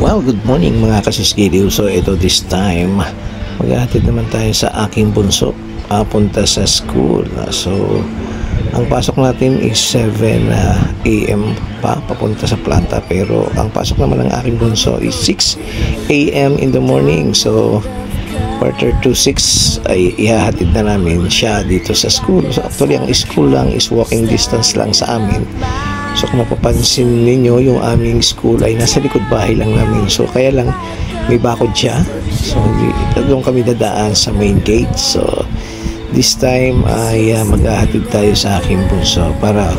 Well, good morning mga kasusgiliw. So ito this time, maghahatid naman tayo sa aking bunso punta sa school. So ang pasok natin is 7 a.m. papunta sa planta, pero ang pasok naman ng aking bunso is 6 a.m. in the morning. So quarter to 6 ay ihahatid na namin siya dito sa school. So actually ang school lang is walking distance lang sa amin. So kung mapapansin ninyo, yung aming school ay nasa likod bahay lang namin. So kaya lang may bakod siya. So doon kami dadaan sa main gate. So this time ay maghahatid tayo sa aking bunso para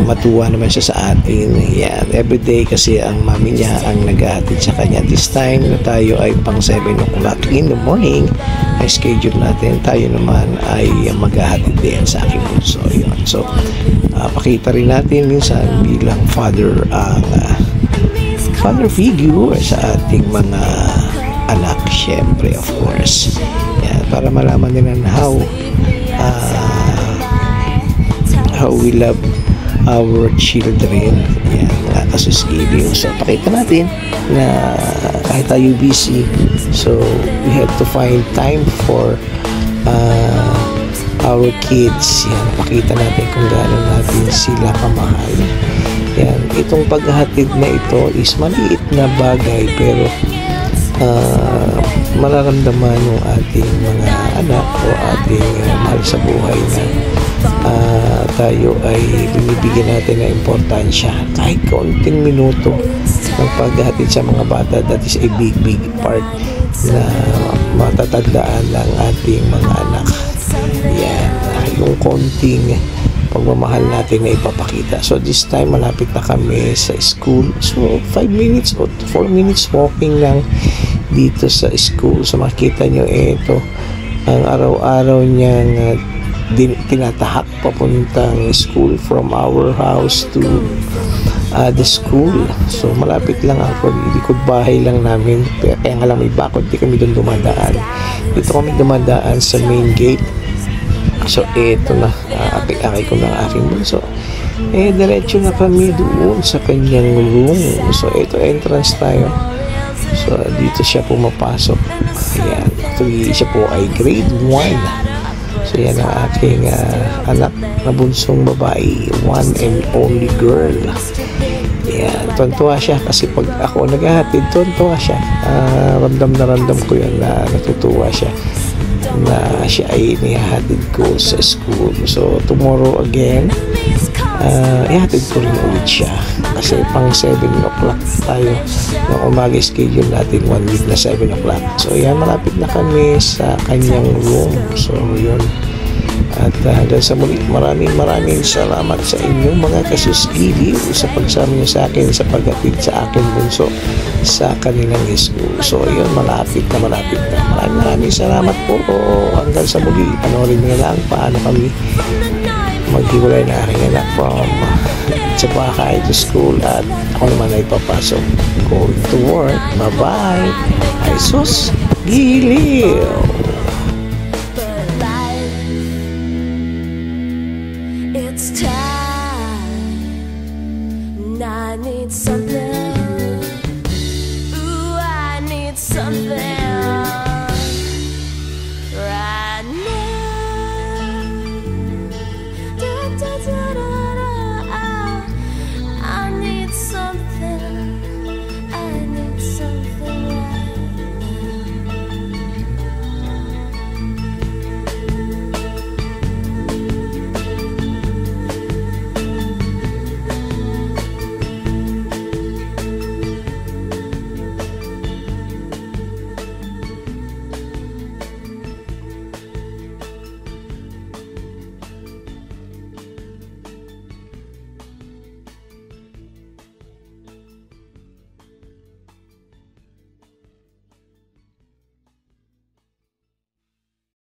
matuwa naman siya sa atin. Yan, everyday kasi ang mami niya ang naghahatid sa kanya. This time na tayo ay pang 7 o'clock in the morning ay schedule natin. Tayo naman ay maghahatid din sa aking bunso. Yun. So pakita rin natin minsan bilang father ang father figure sa ating mga anak, syempre, of course. Yan, para malaman nila how we love our children. Yan, mga kasusgiliw. So pakita natin na kahit tayo busy, so we have to find time for our kids. Yan, pakita natin kung gaano natin sila kamahal. Yan, itong paghahatid na ito is maliit na bagay, pero mararamdaman yung ating mga anak o ating mahal sa buhay na tayo ay binibigyan natin ng importansya. Kahit kaunting minuto ng paghahatid sa mga bata, that is a big part na matatandaan ng ating mga anak. Yan, yung konting pagmamahal natin na ipapakita. So this time malapit na kami sa school. So 5 minutes o 4 minutes walking lang dito sa school. So makita nyo ito ang araw-araw niyang tinatahak papuntang school from our house to the school. So malapit lang ako, likod bahay lang namin, kaya nga lang may bakod, di kami doon dumadaan. Dito kami dumadaan sa main gate. So eto na, akay ko ng aking bunso. Diretso na kami doon sa kanyang room. So eto, entrance tayo. So dito siya pumapasok. Ayan, actually siya po ay grade 1. So yan ang aking anak na bunsong babae, one and only girl. Yan, tuwan-tuwa siya kasi pag ako naghahatid, tuwan-tuwa siya. Ramdam na ramdam ko yan na natutuwa siya na siya ay nihahatid ko sa school. So tomorrow again, ihatid ko rin ulit siya kasi pang 7 o'clock tayo ng umaga schedule natin, 1 week na 7 o'clock. So yan, malapit na kami sa kanyang room. So yun, at hanggang sa muli, maraming salamat sa inyong mga kasusgiliw sa pagsama niyo sa akin sa paghatid sa akin bunso sa kanilang school. So yun, malapit na. Maraming salamat po. Hanggang sa muli, panoorin nyo na lang paano kami maghiwalay na aking anak from sa bahay to school, at ako naman ay papasok going to work. Bye-bye. Ay sus, giliw. It's time, and I need something.